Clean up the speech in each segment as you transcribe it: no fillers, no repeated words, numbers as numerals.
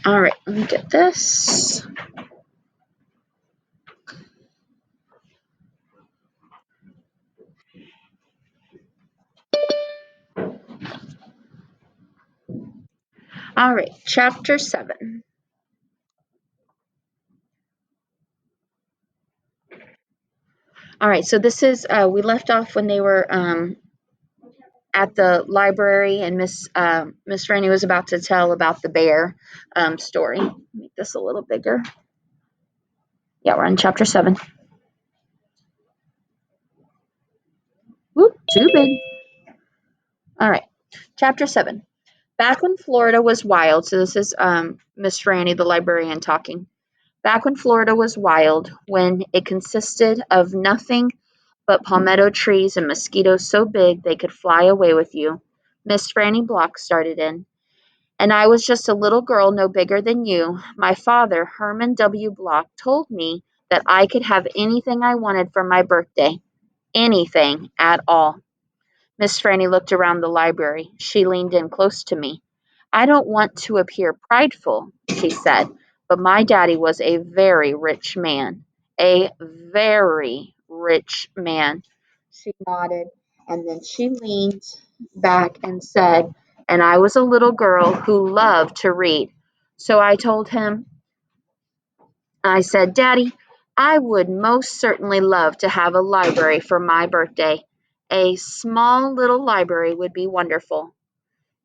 All right, let me get this. All right, chapter 7. All right, so this is, we left off when they were at the library, and Miss Franny was about to tell about the bear story. Make this a little bigger. Yeah, we're on chapter 7. Whoop, too big. All right, chapter 7. Back when Florida was wild, so this is Miss Franny, the librarian, talking. Back when Florida was wild, when it consisted of nothing but palmetto trees and mosquitoes so big they could fly away with you, Miss Franny Block started in. And I was just a little girl no bigger than you. My father, Herman W. Block, told me that I could have anything I wanted for my birthday. Anything at all. Miss Franny looked around the library. She leaned in close to me. I don't want to appear prideful, she said, but my daddy was a very rich man. A very rich man. She nodded, and then she leaned back and said, and I was a little girl who loved to read. So I told him, I said, Daddy, I would most certainly love to have a library for my birthday. A small little library would be wonderful.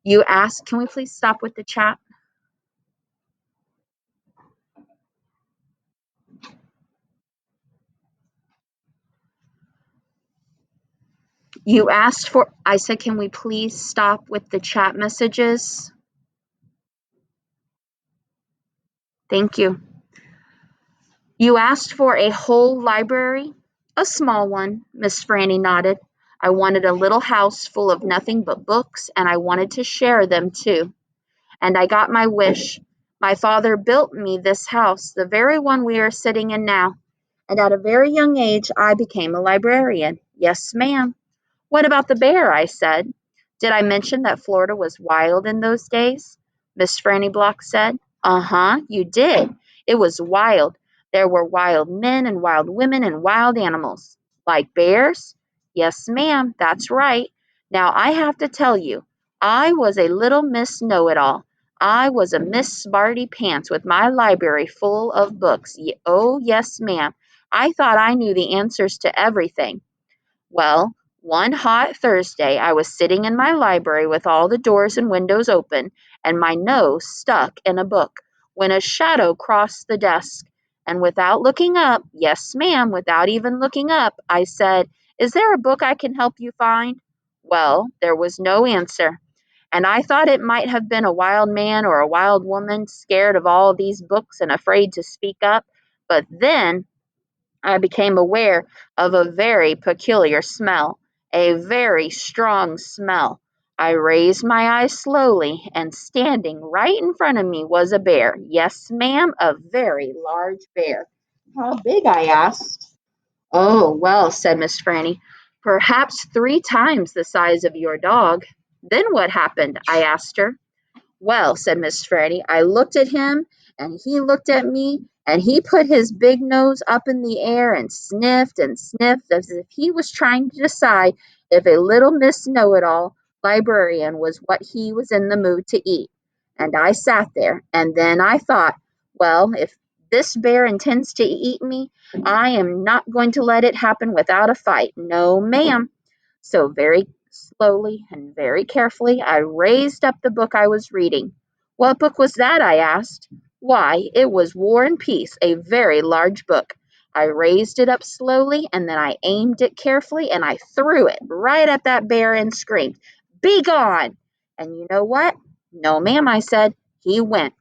You asked, can we please stop with the chat? You asked for, I said, can we please stop with the chat messages? Thank you. You asked for a whole library? A small one, Miss Franny nodded. I wanted a little house full of nothing but books, and I wanted to share them too. And I got my wish. My father built me this house, the very one we are sitting in now. And at a very young age, I became a librarian. Yes, ma'am. What about the bear? I said. Did I mention that Florida was wild in those days? Miss Franny Block said. Uh-huh, you did. It was wild. There were wild men and wild women and wild animals. Like bears? Yes, ma'am, that's right. Now I have to tell you, I was a little Miss Know-it-all. I was a Miss Smarty Pants with my library full of books. Oh, yes, ma'am. I thought I knew the answers to everything. Well, one hot Thursday I was sitting in my library with all the doors and windows open and my nose stuck in a book when a shadow crossed the desk. And without looking up, yes, ma'am, without even looking up, I said, Is there a book I can help you find? Well, there was no answer. And I thought it might have been a wild man or a wild woman scared of all these books and afraid to speak up. But then I became aware of a very peculiar smell, a very strong smell. I raised my eyes slowly, and standing right in front of me was a bear. Yes, ma'am, a very large bear. How big? I asked. Oh, well, said Miss Franny, perhaps 3 times the size of your dog. Then what happened? I asked her. Well, said Miss Franny, I looked at him and he looked at me and he put his big nose up in the air and sniffed as if he was trying to decide if a little Miss Know-it-all librarian was what he was in the mood to eat. And I sat there and then I thought, well, if this bear intends to eat me, I am not going to let it happen without a fight. No, ma'am. So very slowly and very carefully I raised up the book I was reading. What book was that? I asked. Why, it was War and Peace, a very large book. I raised it up slowly and then I aimed it carefully and I threw it right at that bear and screamed, Be gone! And you know what? No, ma'am, I said. He went.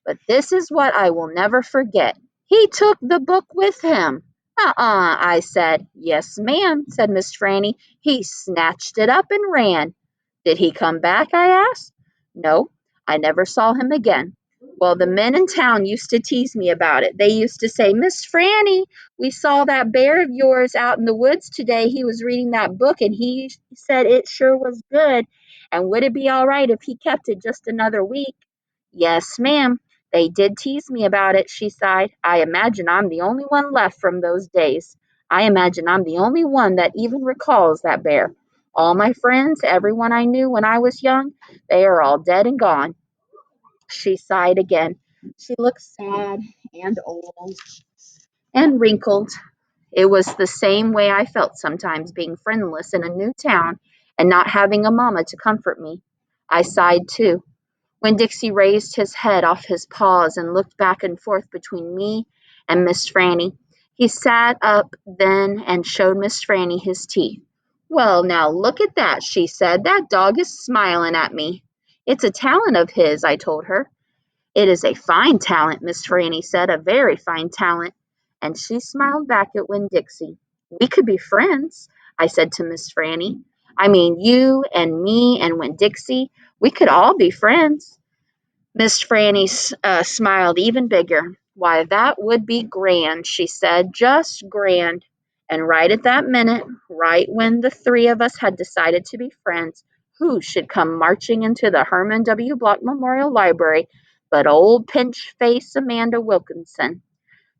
But this is what I will never forget. He took the book with him. I said. Yes, ma'am, said Miss Franny. He snatched it up and ran. Did he come back? I asked. No, I never saw him again. Well, the men in town used to tease me about it. They used to say, Miss Franny, we saw that bear of yours out in the woods today. He was reading that book and he said it sure was good. And would it be all right if he kept it just another week? Yes, ma'am. They did tease me about it, she sighed. I imagine I'm the only one left from those days. I imagine I'm the only one that even recalls that bear. All my friends, everyone I knew when I was young, they are all dead and gone. She sighed again. She looked sad and old and wrinkled. It was the same way I felt sometimes being friendless in a new town and not having a mama to comfort me. I sighed too. Winn-Dixie raised his head off his paws and looked back and forth between me and Miss Franny. He sat up then and showed Miss Franny his teeth. Well, now look at that, she said. That dog is smiling at me. It's a talent of his, I told her. It is a fine talent, Miss Franny said, a very fine talent. And she smiled back at Winn-Dixie. We could be friends, I said to Miss Franny. I mean, you and me and Winn-Dixie, we could all be friends. Miss Franny smiled even bigger. Why, that would be grand, she said, just grand. And right at that minute, right when the three of us had decided to be friends, who should come marching into the Herman W. Block Memorial Library but old pinch face Amanda Wilkinson.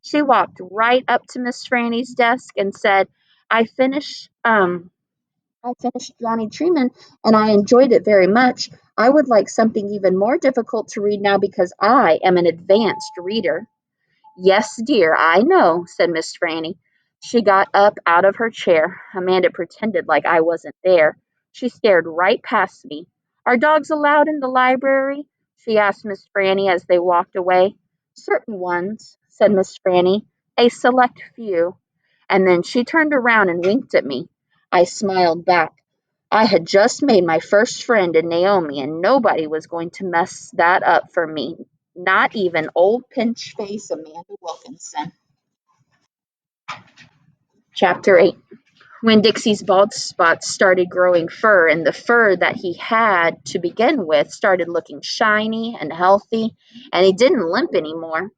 She walked right up to Miss Franny's desk and said, I finished I finished Johnny Treeman and I enjoyed it very much. I would like something even more difficult to read now because I am an advanced reader. Yes, dear, I know, said Miss Franny. She got up out of her chair. Amanda pretended like I wasn't there. She stared right past me. Are dogs allowed in the library? She asked Miss Franny as they walked away. Certain ones, said Miss Franny, a select few. And then she turned around and winked at me. I smiled back. I had just made my first friend in Naomi, and nobody was going to mess that up for me, not even old pinch face Amanda Wilkinson. Chapter 8. When Dixie's bald spots started growing fur, and the fur that he had to begin with started looking shiny and healthy, and he didn't limp anymore.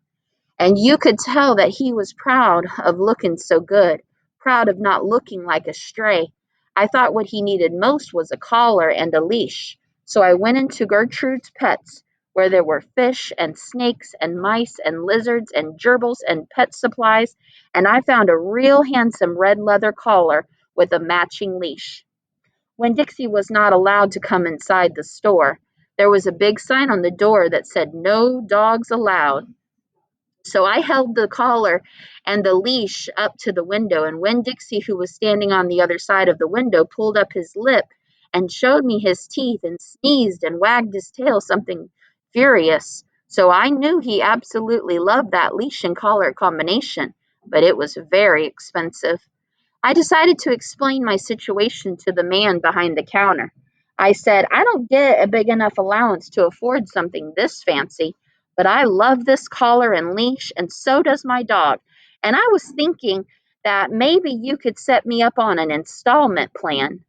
And you could tell that he was proud of looking so good, proud of not looking like a stray. I thought what he needed most was a collar and a leash. So I went into Gertrude's Pets, where there were fish and snakes and mice and lizards and gerbils and pet supplies, and I found a real handsome red leather collar with a matching leash. When Dixie was not allowed to come inside the store, there was a big sign on the door that said, No dogs allowed. So I held the collar and the leash up to the window, and Winn-Dixie, who was standing on the other side of the window, pulled up his lip and showed me his teeth and sneezed and wagged his tail something furious. So I knew he absolutely loved that leash and collar combination, but it was very expensive. I decided to explain my situation to the man behind the counter. I said, I don't get a big enough allowance to afford something this fancy, but I love this collar and leash, and so does my dog. And I was thinking that maybe you could set me up on an installment plan.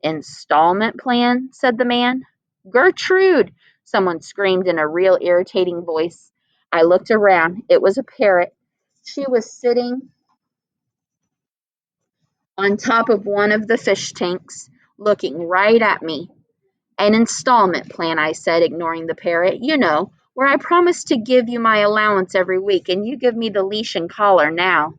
Installment plan, said the man. Gertrude, someone screamed in a real irritating voice. I looked around. It was a parrot. She was sitting on top of one of the fish tanks, looking right at me. An installment plan, I said, ignoring the parrot. You know, where I promise to give you my allowance every week, and you give me the leash and collar now.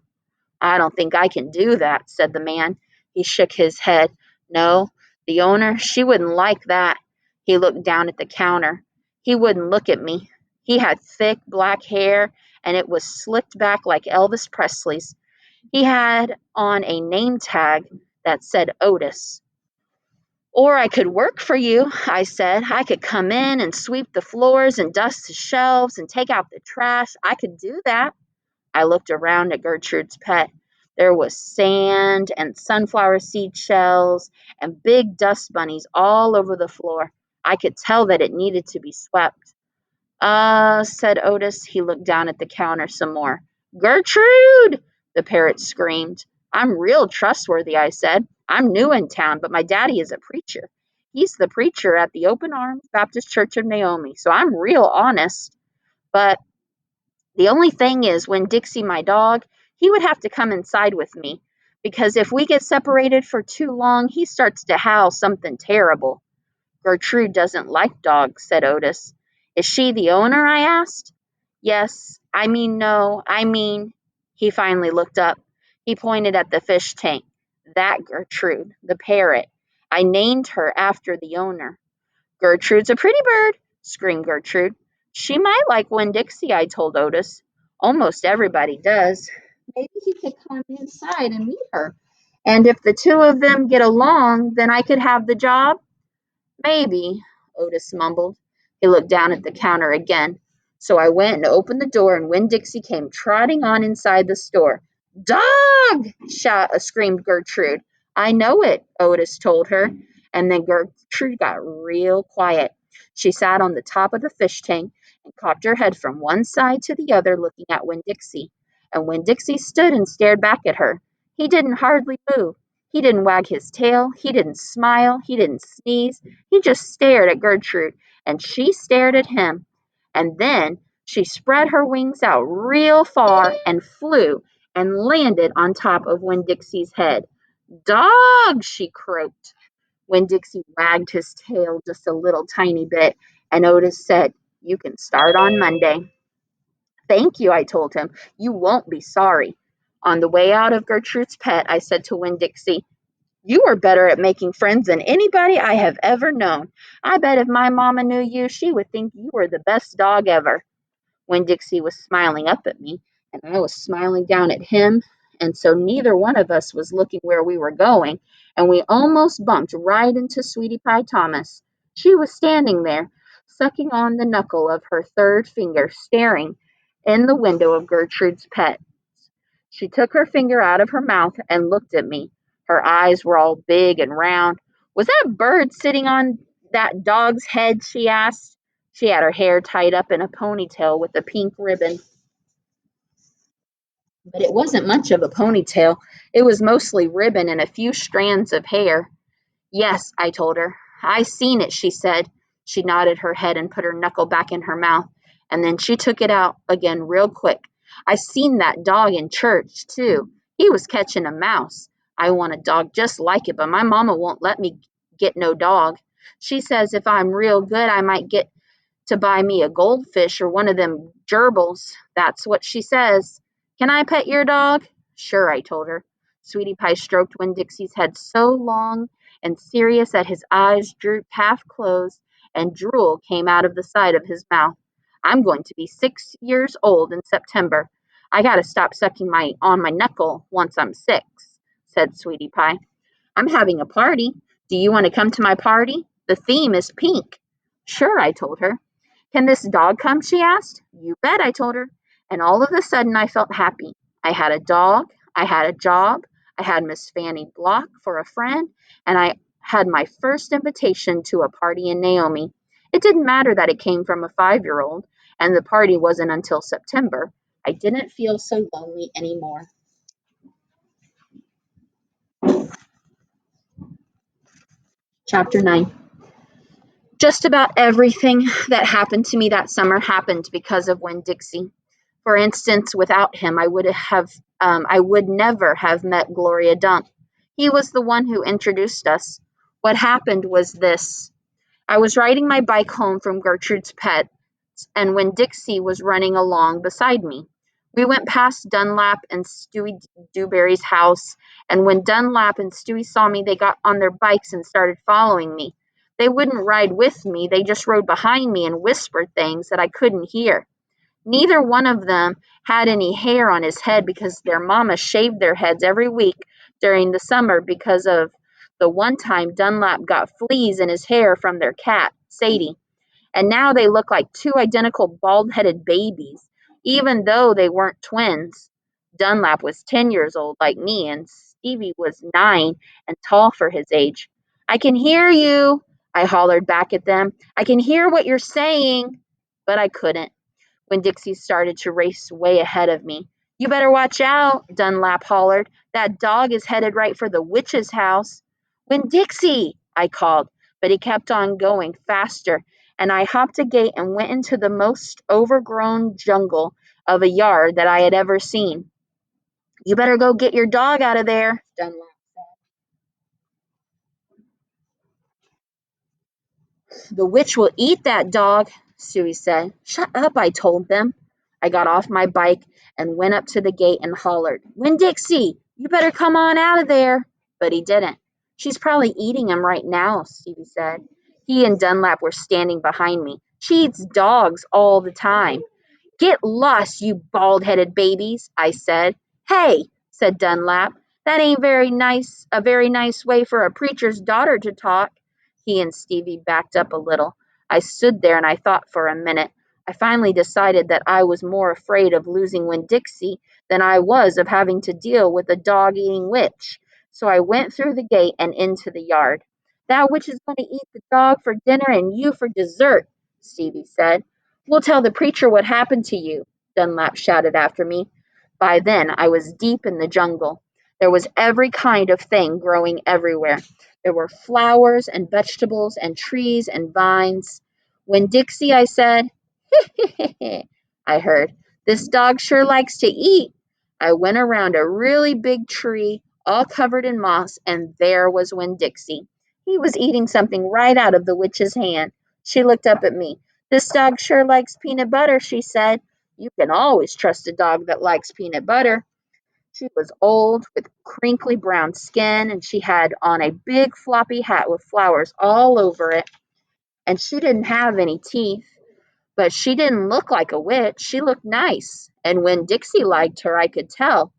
I don't think I can do that, said the man. He shook his head. No, the owner, she wouldn't like that. He looked down at the counter. He wouldn't look at me. He had thick black hair, and it was slicked back like Elvis Presley's. He had on a name tag that said Otis. Or I could work for you, I said. I could come in and sweep the floors and dust the shelves and take out the trash. I could do that. I looked around at Gertrude's Pet. There was sand and sunflower seed shells and big dust bunnies all over the floor. I could tell that it needed to be swept. Said Otis. He looked down at the counter some more. Gertrude! The parrot screamed. I'm real trustworthy, I said. I'm new in town, but my daddy is a preacher. He's the preacher at the Open Arms Baptist Church of Naomi, so I'm real honest. But the only thing is, when Dixie, my dog, he would have to come inside with me, because if we get separated for too long, he starts to howl something terrible. Gertrude doesn't like dogs, said Otis. Is she the owner? I asked. Yes, I mean, no, I mean, he finally looked up. He pointed at the fish tank. That Gertrude, the parrot. I named her after the owner. Gertrude's a pretty bird, screamed Gertrude. She might like Winn-Dixie, I told Otis. Almost everybody does. Maybe he could come inside and meet her. And if the two of them get along, then I could have the job. Maybe, Otis mumbled. He looked down at the counter again. So I went and opened the door, and Winn-Dixie came trotting on inside the store. Dog! Screamed Gertrude. I know it, Otis told her. And then Gertrude got real quiet. She sat on the top of the fish tank and cocked her head from one side to the other, looking at Winn-Dixie. And Winn-Dixie stood and stared back at her. He didn't hardly move. He didn't wag his tail. He didn't smile. He didn't sneeze. He just stared at Gertrude, and she stared at him. And then she spread her wings out real far and flew and landed on top of Winn-Dixie's head. Dog, she croaked. Winn-Dixie wagged his tail just a little tiny bit, and Otis said, You can start on Monday. Thank you, I told him. You won't be sorry. On the way out of Gertrude's pet, I said to Winn-Dixie, You are better at making friends than anybody I have ever known. I bet if my mama knew you, she would think you were the best dog ever. Winn-Dixie was smiling up at me, and I was smiling down at him, and so neither one of us was looking where we were going, and we almost bumped right into Sweetie Pie Thomas. She was standing there, sucking on the knuckle of her third finger, staring in the window of Gertrude's pet. She took her finger out of her mouth and looked at me. Her eyes were all big and round. Was that bird sitting on that dog's head? She asked. She had her hair tied up in a ponytail with a pink ribbon, but it wasn't much of a ponytail. It was mostly ribbon and a few strands of hair. Yes, I told her. I seen it, she said. She nodded her head and put her knuckle back in her mouth, and then she took it out again real quick. I seen that dog in church, too. He was catching a mouse. I want a dog just like it, but my mama won't let me get no dog. She says if I'm real good, I might get to buy me a goldfish or one of them gerbils. That's what she says. Can I pet your dog? Sure, I told her. Sweetie Pie stroked Winn-Dixie's head so long and serious that his eyes drooped half closed and drool came out of the side of his mouth. I'm going to be 6 years old in September. I got to stop sucking on my knuckle once I'm 6, said Sweetie Pie. I'm having a party. Do you want to come to my party? The theme is pink. Sure, I told her. Can this dog come? She asked. You bet, I told her. And all of a sudden, I felt happy. I had a dog, I had a job, I had Miss Fanny Block for a friend, and I had my first invitation to a party in Naomi. It didn't matter that it came from a 5-year-old, and the party wasn't until September. I didn't feel so lonely anymore. Chapter 9. Just about everything that happened to me that summer happened because of Winn-Dixie. For instance, without him, I would never have met Gloria Dunk. He was the one who introduced us. What happened was this. I was riding my bike home from Gertrude's Pet, and when Dixie was running along beside me, we went past Dunlap and Stewie Dewberry's house, and when Dunlap and Stewie saw me, they got on their bikes and started following me. They wouldn't ride with me, they just rode behind me and whispered things that I couldn't hear. Neither one of them had any hair on his head because their mama shaved their heads every week during the summer because of the one time Dunlap got fleas in his hair from their cat, Sadie. And now they look like two identical bald-headed babies, even though they weren't twins. Dunlap was 10 years old like me, and Stevie was 9 and tall for his age. I can hear you, I hollered back at them. I can hear what you're saying, but I couldn't. Winn-Dixie started to race way ahead of me. You better watch out, Dunlap hollered. That dog is headed right for the witch's house. Winn-Dixie, I called, but he kept on going faster, and I hopped a gate and went into the most overgrown jungle of a yard that I had ever seen. You better go get your dog out of there, Dunlap said. The witch will eat that dog, Suey said. Shut up, I told them. I got off my bike and went up to the gate and hollered, Winn-Dixie, you better come on out of there. But he didn't. She's probably eating him right now, Stevie said. He and Dunlap were standing behind me. She eats dogs all the time. Get lost, you bald-headed babies, I said. Hey, said Dunlap, that ain't a very nice way for a preacher's daughter to talk. He and Stevie backed up a little. I stood there and I thought for a minute. I finally decided that I was more afraid of losing Winn-Dixie than I was of having to deal with a dog-eating witch. So I went through the gate and into the yard. That witch is going to eat the dog for dinner and you for dessert, Stevie said. We'll tell the preacher what happened to you, Dunlap shouted after me. By then, I was deep in the jungle. There was every kind of thing growing everywhere. There were flowers and vegetables and trees and vines. Winn-Dixie, I said. I heard. This dog sure likes to eat. I went around a really big tree, all covered in moss, and there was Winn-Dixie. He was eating something right out of the witch's hand. She looked up at me. This dog sure likes peanut butter, she said. You can always trust a dog that likes peanut butter. She was old, with crinkly brown skin, and she had on a big floppy hat with flowers all over it. And she didn't have any teeth, but she didn't look like a witch. She looked nice. And when Dixie liked her, I could tell.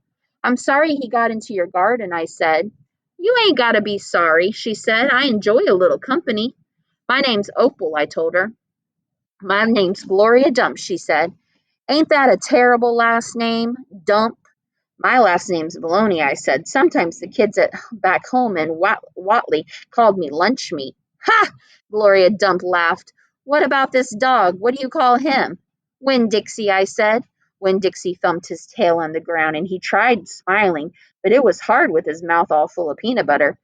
I'm sorry he got into your garden, I said. You ain't got to be sorry, she said. I enjoy a little company. My name's Opal, I told her. My name's Gloria Dump, she said. Ain't that a terrible last name? Dump. My last name's Maloney, I said. Sometimes the kids back home in Watley called me lunch meat. Ha! Gloria Dump laughed. What about this dog? What do you call him? Winn-Dixie, I said. Winn-Dixie thumped his tail on the ground, and he tried smiling, but it was hard with his mouth all full of peanut butter.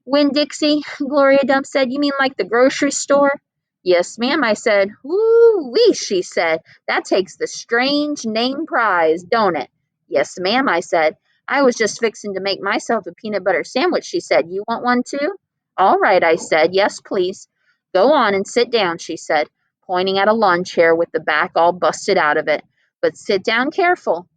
Winn-Dixie, Gloria Dump said. You mean like the grocery store? Yes, ma'am, I said. Woo-wee, she said. That takes the strange name prize, don't it? Yes, ma'am, I said. I was just fixing to make myself a peanut butter sandwich, she said. You want one too? All right, I said. Yes, please. Go on and sit down, she said, pointing at a lawn chair with the back all busted out of it. But sit down careful.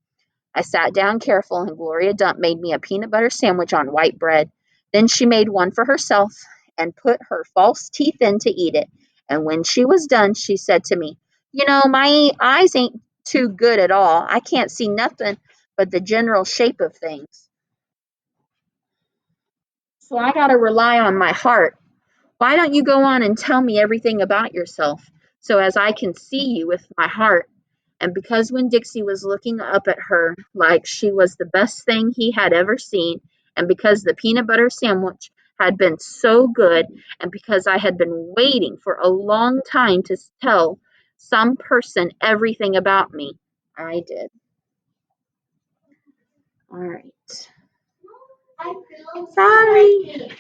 I sat down careful, and Gloria Dump made me a peanut butter sandwich on white bread. Then she made one for herself and put her false teeth in to eat it. And when she was done, she said to me, You know, my eyes ain't too good at all. I can't see nothing but the general shape of things. So I got to rely on my heart. Why don't you go on and tell me everything about yourself so as I can see you with my heart? And because Winn-Dixie was looking up at her like she was the best thing he had ever seen, and because the peanut butter sandwich had been so good, and because I had been waiting for a long time to tell some person everything about me, I did. All right. Sorry.